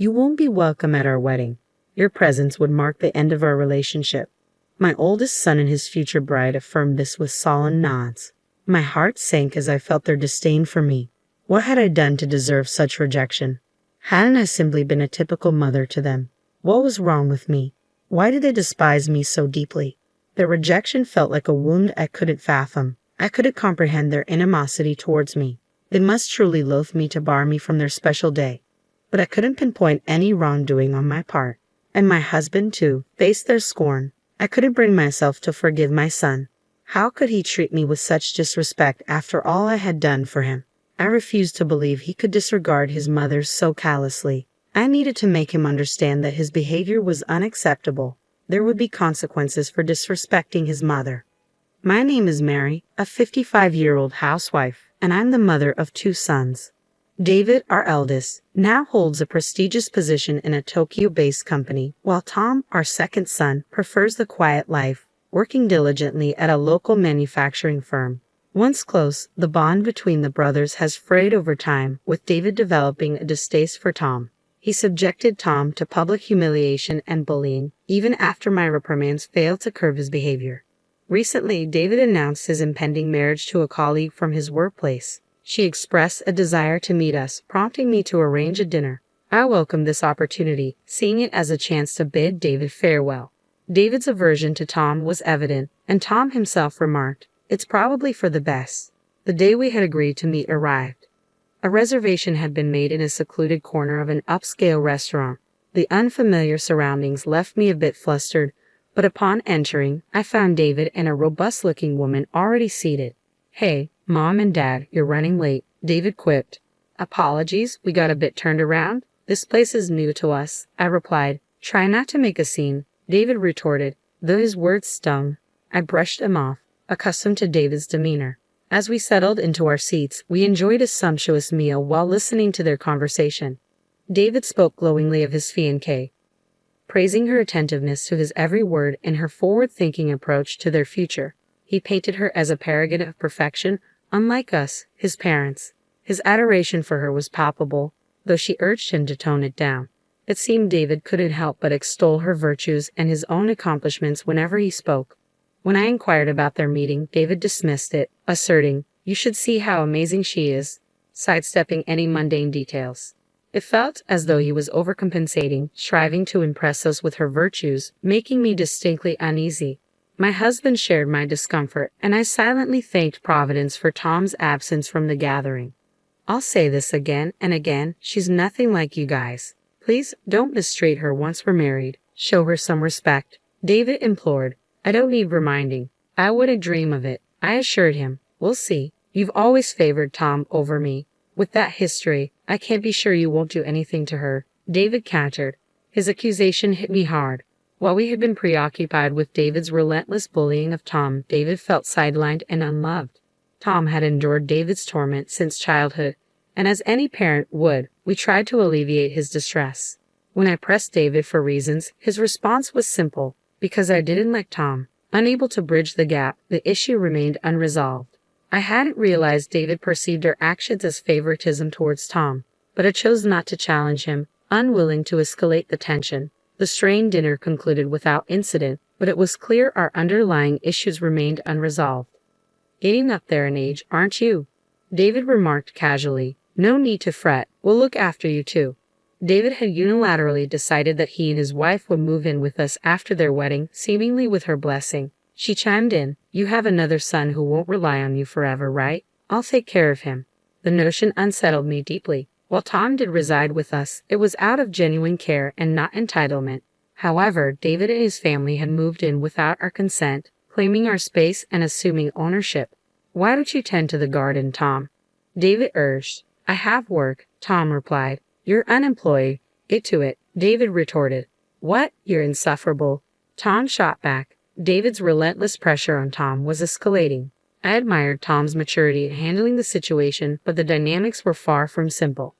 You won't be welcome at our wedding. Your presence would mark the end of our relationship." My oldest son and his future bride affirmed this with solemn nods. My heart sank as I felt their disdain for me. What had I done to deserve such rejection? Hadn't I simply been a typical mother to them? What was wrong with me? Why did they despise me so deeply? Their rejection felt like a wound I couldn't fathom. I couldn't comprehend their animosity towards me. They must truly loathe me to bar me from their special day. But I couldn't pinpoint any wrongdoing on my part. And my husband, too, faced their scorn. I couldn't bring myself to forgive my son. How could he treat me with such disrespect after all I had done for him? I refused to believe he could disregard his mother so callously. I needed to make him understand that his behavior was unacceptable. There would be consequences for disrespecting his mother. My name is Mary, a 55-year-old housewife, and I'm the mother of 2 sons. David, our eldest, now holds a prestigious position in a Tokyo-based company, while Tom, our second son, prefers the quiet life, working diligently at a local manufacturing firm. Once close, the bond between the brothers has frayed over time, with David developing a distaste for Tom. He subjected Tom to public humiliation and bullying, even after my reprimands failed to curb his behavior. Recently, David announced his impending marriage to a colleague from his workplace. She expressed a desire to meet us, prompting me to arrange a dinner. I welcomed this opportunity, seeing it as a chance to bid David farewell. David's aversion to Tom was evident, and Tom himself remarked, "It's probably for the best." The day we had agreed to meet arrived. A reservation had been made in a secluded corner of an upscale restaurant. The unfamiliar surroundings left me a bit flustered, but upon entering, I found David and a robust-looking woman already seated. "Hey, Mom and Dad, you're running late," David quipped. "Apologies, we got a bit turned around. This place is new to us," I replied. "Try not to make a scene," David retorted, though his words stung. I brushed them off, accustomed to David's demeanor. As we settled into our seats, we enjoyed a sumptuous meal while listening to their conversation. David spoke glowingly of his fiancée, praising her attentiveness to his every word and her forward-thinking approach to their future. He painted her as a paragon of perfection, unlike us, his parents. His adoration for her was palpable, though she urged him to tone it down. It seemed David couldn't help but extol her virtues and his own accomplishments whenever he spoke. When I inquired about their meeting, David dismissed it, asserting, "You should see how amazing she is," sidestepping any mundane details. It felt as though he was overcompensating, striving to impress us with her virtues, making me distinctly uneasy. My husband shared my discomfort, and I silently thanked Providence for Tom's absence from the gathering. "I'll say this again and again, she's nothing like you guys. Please don't mistreat her once we're married. Show her some respect," David implored. "I don't need reminding. I wouldn't dream of it," I assured him. "We'll see. You've always favored Tom over me. With that history, I can't be sure you won't do anything to her," David countered. His accusation hit me hard. While we had been preoccupied with David's relentless bullying of Tom, David felt sidelined and unloved. Tom had endured David's torment since childhood, and as any parent would, we tried to alleviate his distress. When I pressed David for reasons, his response was simple: because I didn't like Tom. Unable to bridge the gap, the issue remained unresolved. I hadn't realized David perceived our actions as favoritism towards Tom, but I chose not to challenge him, unwilling to escalate the tension. The strained dinner concluded without incident, but it was clear our underlying issues remained unresolved. "Getting up there in age, aren't you?" David remarked casually. "No need to fret, we'll look after you too." David had unilaterally decided that he and his wife would move in with us after their wedding, seemingly with her blessing. She chimed in, "You have another son who won't rely on you forever, right? I'll take care of him." The notion unsettled me deeply. While Tom did reside with us, it was out of genuine care and not entitlement. However, David and his family had moved in without our consent, claiming our space and assuming ownership. "Why don't you tend to the garden, Tom?" David urged. "I have work," Tom replied. "You're unemployed. Get to it," David retorted. "What? You're insufferable," Tom shot back. David's relentless pressure on Tom was escalating. I admired Tom's maturity in handling the situation, but the dynamics were far from simple.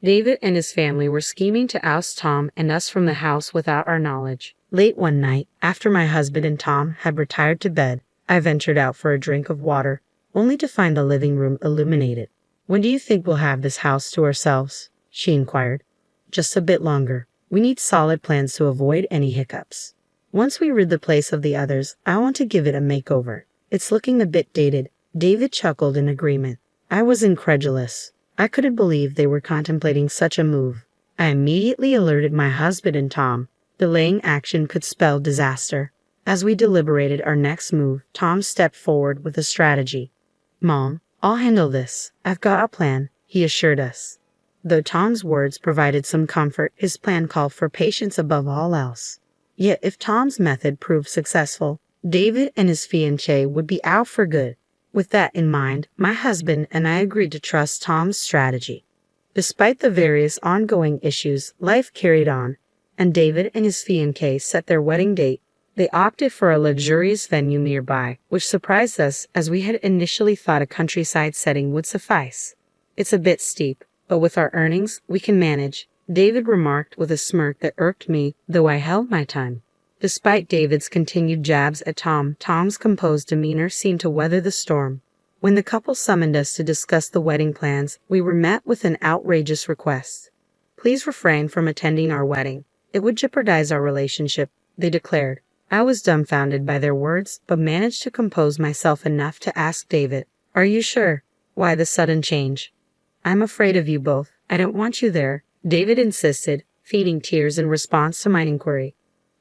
David and his family were scheming to oust Tom and us from the house without our knowledge. Late one night, after my husband and Tom had retired to bed, I ventured out for a drink of water, only to find the living room illuminated. "When do you think we'll have this house to ourselves?" she inquired. just a bit longer. We need solid plans to avoid any hiccups. Once we rid the place of the others, I want to give it a makeover. It's looking a bit dated. David chuckled in agreement. I was incredulous. I couldn't believe they were contemplating such a move. I immediately alerted my husband and Tom. Delaying action could spell disaster. As we deliberated our next move, Tom stepped forward with a strategy. Mom, I'll handle this. I've got a plan, he assured us. Though Tom's words provided some comfort, his plan called for patience above all else. Yet if Tom's method proved successful, David and his fiancée would be out for good. With that in mind, my husband and I agreed to trust Tom's strategy. Despite the various ongoing issues, life carried on, and David and his fiancée set their wedding date. They opted for a luxurious venue nearby, which surprised us as we had initially thought a countryside setting would suffice. It's a bit steep, but with our earnings, we can manage, David remarked with a smirk that irked me, though I held my tongue. Despite David's continued jabs at Tom's composed demeanor seemed to weather the storm. When the couple summoned us to discuss the wedding plans, we were met with an outrageous request. Please refrain from attending our wedding. It would jeopardize our relationship, they declared. I was dumbfounded by their words, but managed to compose myself enough to ask David, "Are you sure? Why the sudden change?" "I'm afraid of you both. I don't want you there," David insisted, feeding tears in response to my inquiry.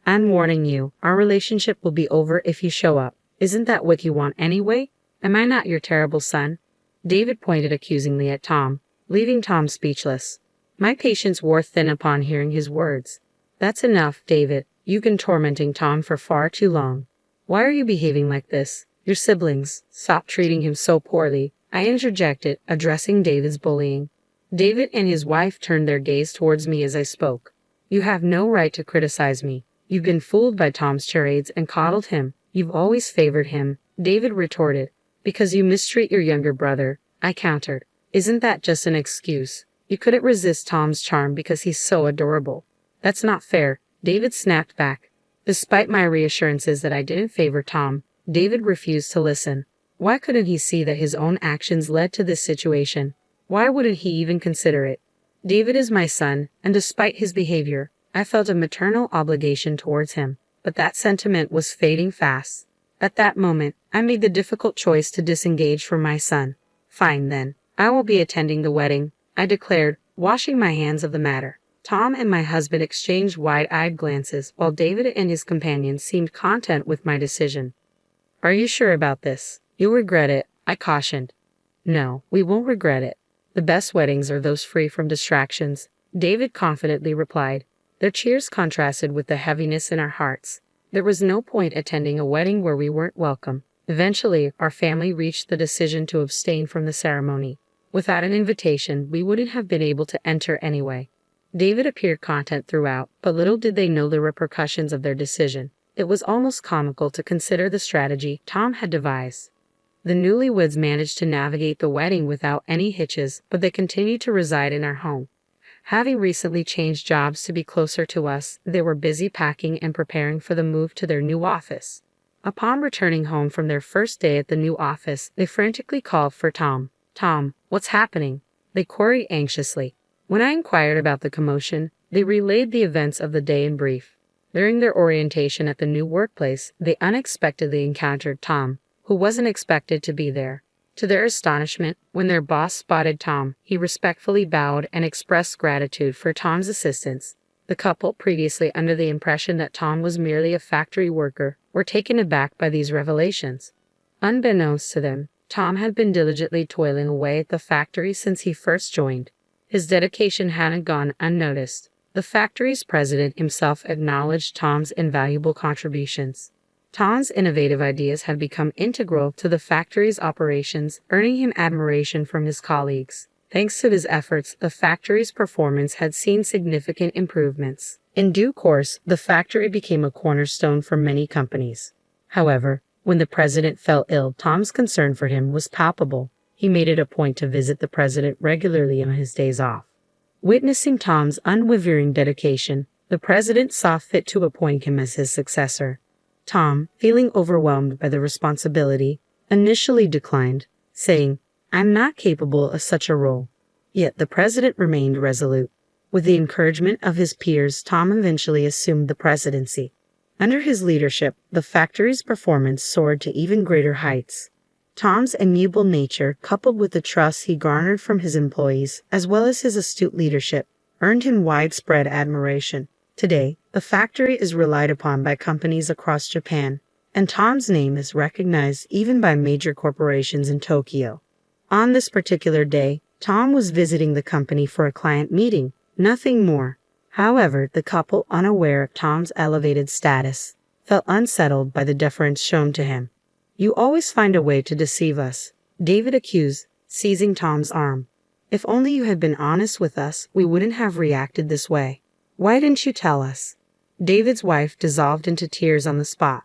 "I'm warning you, our relationship will be over if you show up. Isn't that what you want anyway? Am I not your terrible son?" David pointed accusingly at Tom, leaving Tom speechless. My patience wore thin upon hearing his words. "That's enough, David. You've been tormenting Tom for far too long. Why are you behaving like this? Your siblings stop treating him so poorly," I interjected, addressing David's bullying. David and his wife turned their gaze towards me as I spoke. "You have no right to criticize me. You've been fooled by Tom's charades and coddled him. You've always favored him," David retorted. "Because you mistreat your younger brother," I countered. "Isn't that just an excuse? You couldn't resist Tom's charm because he's so adorable." "That's not fair," David snapped back. Despite my reassurances that I didn't favor Tom, David refused to listen. Why couldn't he see that his own actions led to this situation? Why wouldn't he even consider it? David is my son, and despite his behavior, I felt a maternal obligation towards him, but that sentiment was fading fast. At that moment, I made the difficult choice to disengage from my son. "Fine then, I will be attending the wedding," I declared, washing my hands of the matter. Tom and my husband exchanged wide-eyed glances, while David and his companion seemed content with my decision. "Are you sure about this? You'll regret it," I cautioned. "No, we won't regret it. The best weddings are those free from distractions," David confidently replied. Their cheers contrasted with the heaviness in our hearts. There was no point attending a wedding where we weren't welcome. Eventually, our family reached the decision to abstain from the ceremony. Without an invitation, we wouldn't have been able to enter anyway. David appeared content throughout, but little did they know the repercussions of their decision. It was almost comical to consider the strategy Tom had devised. The newlyweds managed to navigate the wedding without any hitches, but they continued to reside in our home. Having recently changed jobs to be closer to us, they were busy packing and preparing for the move to their new office. Upon returning home from their first day at the new office, they frantically called for Tom. "Tom, what's happening?" they queried anxiously. When I inquired about the commotion, they relayed the events of the day in brief. During their orientation at the new workplace, they unexpectedly encountered Tom, who wasn't expected to be there. To their astonishment, when their boss spotted Tom, he respectfully bowed and expressed gratitude for Tom's assistance. The couple, previously under the impression that Tom was merely a factory worker, were taken aback by these revelations. Unbeknownst to them, Tom had been diligently toiling away at the factory since he first joined. His dedication hadn't gone unnoticed. The factory's president himself acknowledged Tom's invaluable contributions. Tom's innovative ideas had become integral to the factory's operations, earning him admiration from his colleagues. Thanks to his efforts, the factory's performance had seen significant improvements. In due course, the factory became a cornerstone for many companies. However, when the president fell ill, Tom's concern for him was palpable. He made it a point to visit the president regularly on his days off. Witnessing Tom's unwavering dedication, the president saw fit to appoint him as his successor. Tom, feeling overwhelmed by the responsibility, initially declined, saying, "I'm not capable of such a role." Yet the president remained resolute. With the encouragement of his peers, Tom eventually assumed the presidency. Under his leadership, the factory's performance soared to even greater heights. Tom's amiable nature, coupled with the trust he garnered from his employees, as well as his astute leadership, earned him widespread admiration. Today, the factory is relied upon by companies across Japan, and Tom's name is recognized even by major corporations in Tokyo. On this particular day, Tom was visiting the company for a client meeting, nothing more. However, the couple, unaware of Tom's elevated status, felt unsettled by the deference shown to him. "You always find a way to deceive us," David accused, seizing Tom's arm. "If only you had been honest with us, we wouldn't have reacted this way. Why didn't you tell us?" David's wife dissolved into tears on the spot.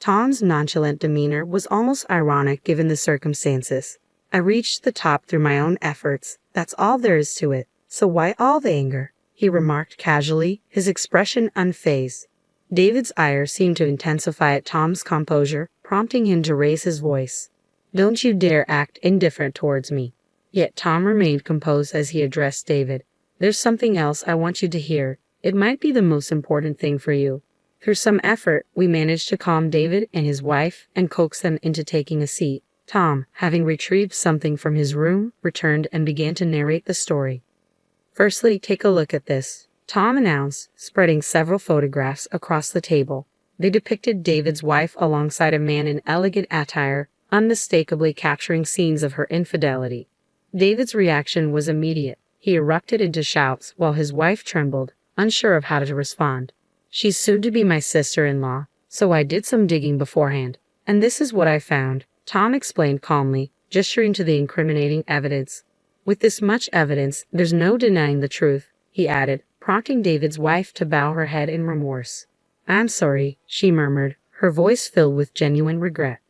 Tom's nonchalant demeanor was almost ironic given the circumstances. "I reached the top through my own efforts, that's all there is to it. So why all the anger?" he remarked casually, his expression unfazed. David's ire seemed to intensify at Tom's composure, prompting him to raise his voice. "Don't you dare act indifferent towards me." Yet Tom remained composed as he addressed David. "There's something else I want you to hear. It might be the most important thing for you." Through some effort, we managed to calm David and his wife and coax them into taking a seat. Tom, having retrieved something from his room, returned and began to narrate the story. "Firstly, take a look at this," Tom announced, spreading several photographs across the table. They depicted David's wife alongside a man in elegant attire, unmistakably capturing scenes of her infidelity. David's reaction was immediate. He erupted into shouts while his wife trembled, unsure of how to respond. "She's soon to be my sister-in-law, so I did some digging beforehand, and this is what I found," Tom explained calmly, gesturing to the incriminating evidence. "With this much evidence, there's no denying the truth," he added, prompting David's wife to bow her head in remorse. "I'm sorry," she murmured, her voice filled with genuine regret.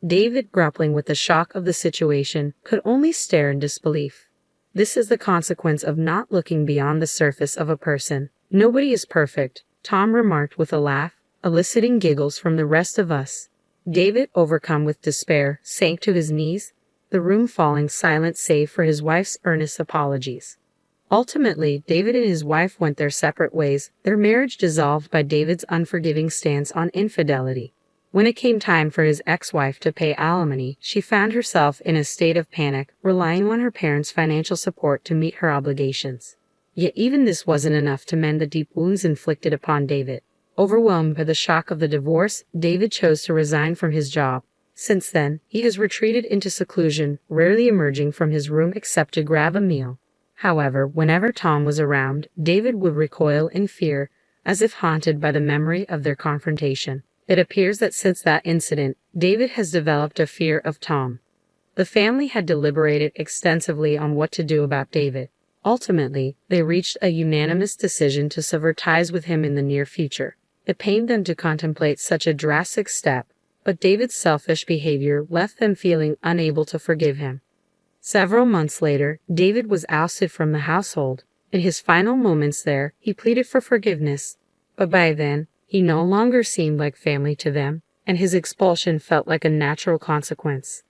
David, grappling with the shock of the situation, could only stare in disbelief. This is the consequence of not looking beyond the surface of a person. "Nobody is perfect," Tom remarked with a laugh, eliciting giggles from the rest of us. David, overcome with despair, sank to his knees, the room falling silent save for his wife's earnest apologies. Ultimately, David and his wife went their separate ways, their marriage dissolved by David's unforgiving stance on infidelity. When it came time for his ex-wife to pay alimony, she found herself in a state of panic, relying on her parents' financial support to meet her obligations. Yet even this wasn't enough to mend the deep wounds inflicted upon David. Overwhelmed by the shock of the divorce, David chose to resign from his job. Since then, he has retreated into seclusion, rarely emerging from his room except to grab a meal. However, whenever Tom was around, David would recoil in fear, as if haunted by the memory of their confrontation. It appears that since that incident, David has developed a fear of Tom. The family had deliberated extensively on what to do about David. Ultimately, they reached a unanimous decision to sever ties with him in the near future. It pained them to contemplate such a drastic step, but David's selfish behavior left them feeling unable to forgive him. Several months later, David was ousted from the household. In his final moments there, he pleaded for forgiveness, but by then, he no longer seemed like family to them, and his expulsion felt like a natural consequence.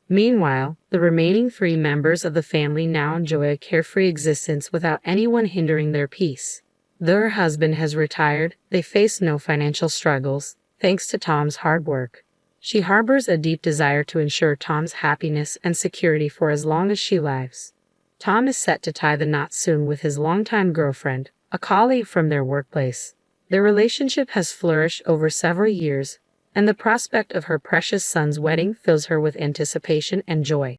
Meanwhile, the remaining 3 members of the family now enjoy a carefree existence without anyone hindering their peace. Though her husband has retired, they face no financial struggles, thanks to Tom's hard work. She harbors a deep desire to ensure Tom's happiness and security for as long as she lives. Tom is set to tie the knot soon with his longtime girlfriend, a colleague from their workplace. Their relationship has flourished over several years, and the prospect of her precious son's wedding fills her with anticipation and joy.